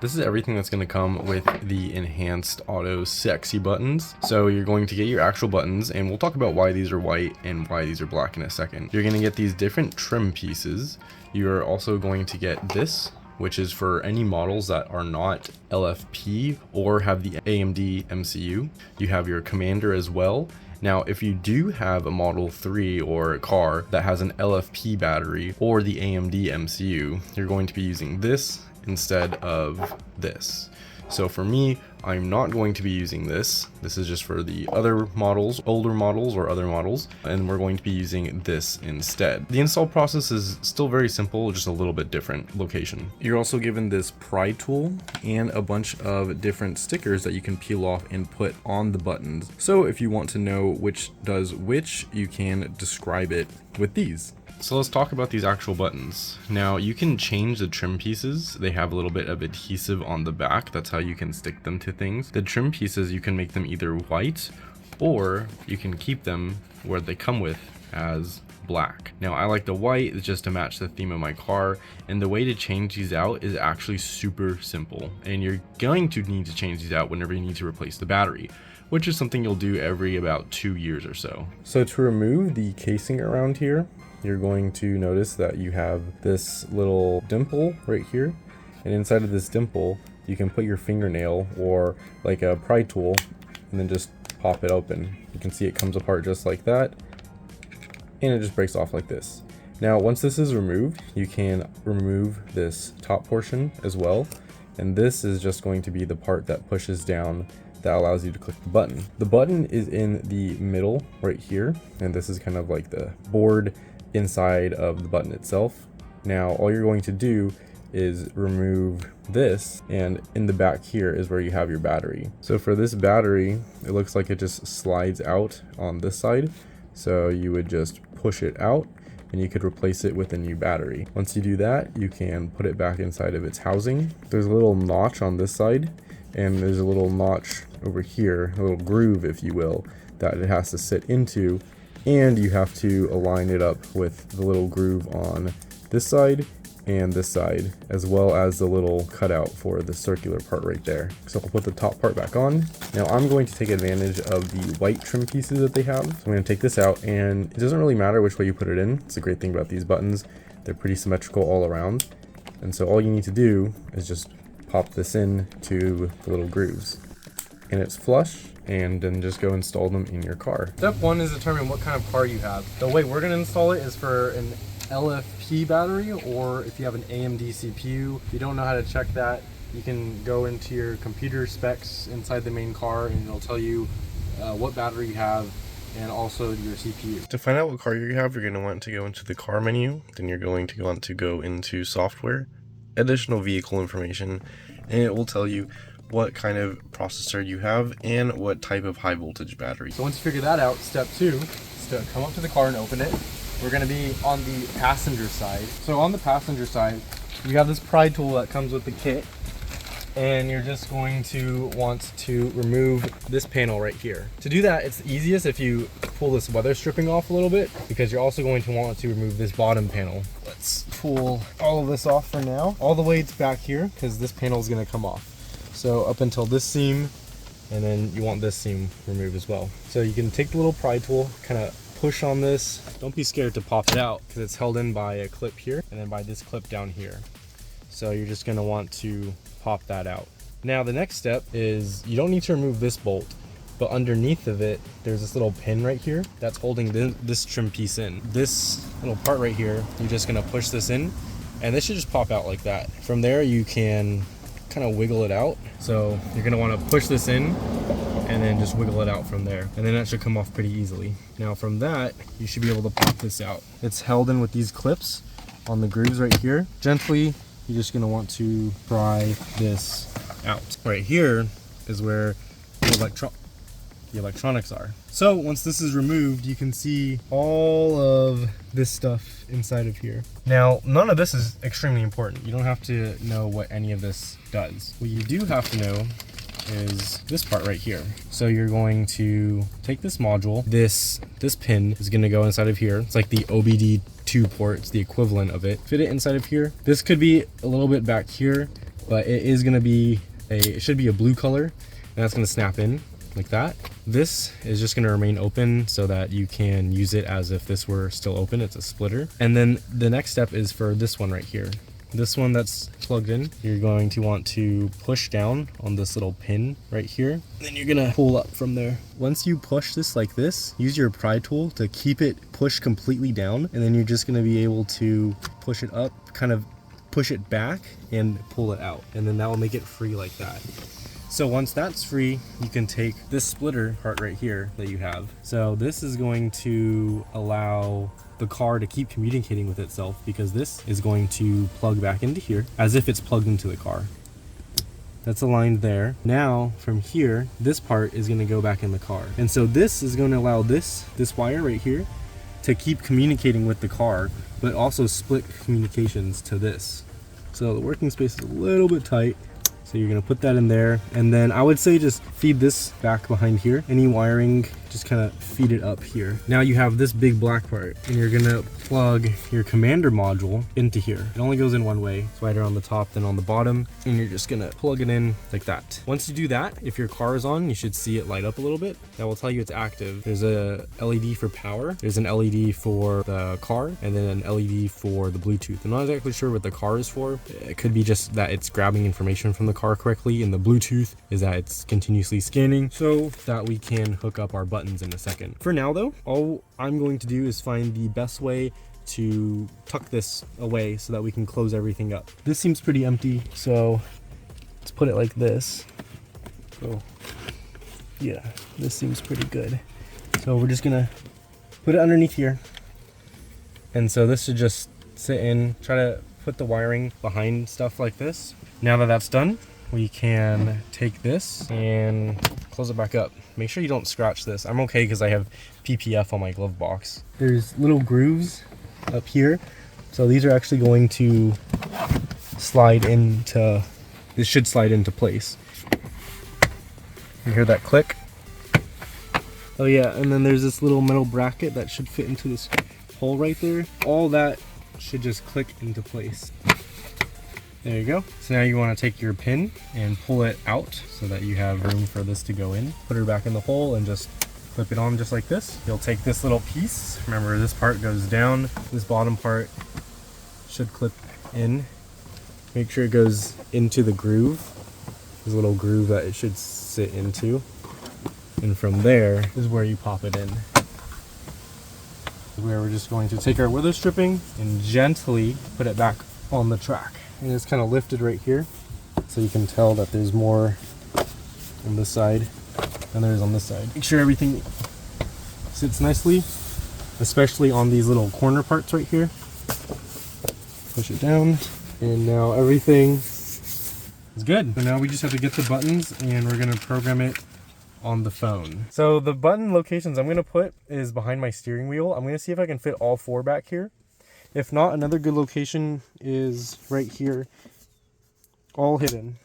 This is everything that's going to come with the enhanced auto sexy buttons. So you're going to get your actual buttons, and we'll talk about why these are white and why these are black in a second. You're going to get these different trim pieces. You're also going to get this, which is for any models that are not LFP or have the AMD MCU. You have your commander as well. Now, if you do have a Model 3 or a car that has an LFP battery or the AMD MCU, you're going to be using this instead of this. So for me, I'm not going to be using this. This is just for the other models, older models or other models, and we're going to be using this instead. The install process is still very simple, just a little bit different location. You're also given this pry tool and a bunch of different stickers that you can peel off and put on the buttons. So if you want to know which does which, you can describe it with these. So let's talk about these actual buttons. Now you can change the trim pieces. They have a little bit of adhesive on the back. That's how you can stick them to things. The trim pieces, you can make them either white or you can keep them where they come with as black. Now I like the white just to match the theme of my car, and the way to change these out is actually super simple, and you're going to need to change these out whenever you need to replace the battery, which is something you'll do every about 2 years or so. So to remove the casing around here, you're going to notice that you have this little dimple right here, and inside of this dimple you can put your fingernail or like a pry tool and then just pop it open. You can see it comes apart just like that, and it just breaks off like this. Now once this is removed, you can remove this top portion as well, and this is just going to be the part that pushes down that allows you to click the button. The button is in the middle right here, and this is kind of like the board inside of the button itself. Now all you're going to do is remove this, and in the back here is where you have your battery. So for this battery, it looks like it just slides out on this side, so you would just push it out and you could replace it with a new battery. Once you do that, you can put it back inside of its housing. There's a little notch on this side, and there's a little notch over here, a little groove if you will, that it has to sit into, and you have to align it up with the little groove on this side and this side, as well as the little cutout for the circular part right there. So I'll put the top part back on. Now I'm going to take advantage of the white trim pieces that they have. So I'm going to take this out, and it doesn't really matter which way you put it in. It's a great thing about these buttons. They're pretty symmetrical all around. And so all you need to do is just pop this in to the little grooves, and it's flush, and then just go install them in your car. Step one is determine what kind of car you have. The way we're gonna install it is for an LFP battery, or if you have an AMD CPU. If you don't know how to check that, you can go into your computer specs inside the main car, and it'll tell you what battery you have and also your CPU. To find out what car you have, you're going to want to go into the car menu, then you're going to want to go into software, additional vehicle information, and it will tell you what kind of processor you have and what type of high voltage battery. So once you figure that out, step two is to come up to the car and open it. We're going to be on the passenger side. So on the passenger side, you have this pry tool that comes with the kit, and you're just going to want to remove this panel right here. To do that, it's easiest if you pull this weather stripping off a little bit, because you're also going to want to remove this bottom panel. Let's pull all of this off for now. All the way to back here, because this panel is going to come off. So up until this seam, and then you want this seam removed as well. So you can take the little pry tool, kind of push on this. Don't be scared to pop it out, because it's held in by a clip here and then by this clip down here. So you're just going to want to pop that out. Now the next step is you don't need to remove this bolt, but underneath of it there's this little pin right here that's holding this trim piece in. This little part right here, you're just going to push this in, and this should just pop out like that. From there you can kind of wiggle it out. So you're going to want to push this in and then just wiggle it out from there, and then that should come off pretty easily. Now from that, you should be able to pop this out. It's held in with these clips on the grooves right here. Gently, you're just going to want to pry this out. Right here is where the electronics are. So once this is removed, you can see all of this stuff inside of here. Now, none of this is extremely important. You don't have to know what any of this does. What you do have to know is this part right here. So you're going to take this module, this pin is going to go inside of here. It's like the OBD2 port, it's the equivalent of it. Fit it inside of here. This could be a little bit back here, but it is gonna be it should be a blue color, and that's gonna snap in like that. This is just gonna remain open so that you can use it as if this were still open. It's a splitter. And then the next step is for this one right here. This one that's plugged in, you're going to want to push down on this little pin right here. Then you're gonna pull up from there. Once you push this like this, use your pry tool to keep it pushed completely down. And then you're just gonna be able to push it up, kind of push it back and pull it out. And then that will make it free like that. So once that's free, you can take this splitter part right here that you have. So this is going to allow the car to keep communicating with itself, because this is going to plug back into here as if it's plugged into the car. That's aligned there. Now from here, this part is going to go back in the car. And so this is going to allow this wire right here to keep communicating with the car, but also split communications to this. So the working space is a little bit tight. So you're gonna put that in there, and then I would say just feed this back behind here. Any wiring, just kind of feed it up here. Now you have this big black part, and you're gonna plug your commander module into here. It only goes in one way. It's right on the top, then on the bottom, and you're just gonna plug it in like that. Once you do that, if your car is on, you should see it light up a little bit. That will tell you it's active. There's a LED for power. There's an LED for the car, and then an LED for the Bluetooth. I'm not exactly sure what the car is for. It could be just that it's grabbing information from the car correctly, and the Bluetooth is that it's continuously scanning so that we can hook up our buttons in a second. For now though, all I'm going to do is find the best way to tuck this away so that we can close everything up. This seems pretty empty, so let's put it like this. So yeah, this seems pretty good. So we're just gonna put it underneath here, and so this should just sit in. Try to put the wiring behind stuff like this. Now that that's done, we can take this and close it back up. Make sure you don't scratch this. I'm okay because I have PPF on my glove box. There's little grooves up here. So these are actually going to slide into, this should slide into place. You hear that click? Oh yeah, and then there's this little metal bracket that should fit into this hole right there. All that should just click into place. There you go. So now you want to take your pin and pull it out so that you have room for this to go in. Put her back in the hole and just clip it on just like this. You'll take this little piece. Remember, this part goes down. This bottom part should clip in. Make sure it goes into the groove. There's a little groove that it should sit into. And from there is where you pop it in. Where we're just going to take our weather stripping and gently put it back on the track. And it's kind of lifted right here, so you can tell that there's more on this side than there is on this side. Make sure everything sits nicely, especially on these little corner parts right here. Push it down, and now everything is good. So now we just have to get the buttons, and we're gonna program it on the phone. So the button locations I'm gonna put is behind my steering wheel. I'm gonna see if I can fit all four back here. If not, another good location is right here, all hidden.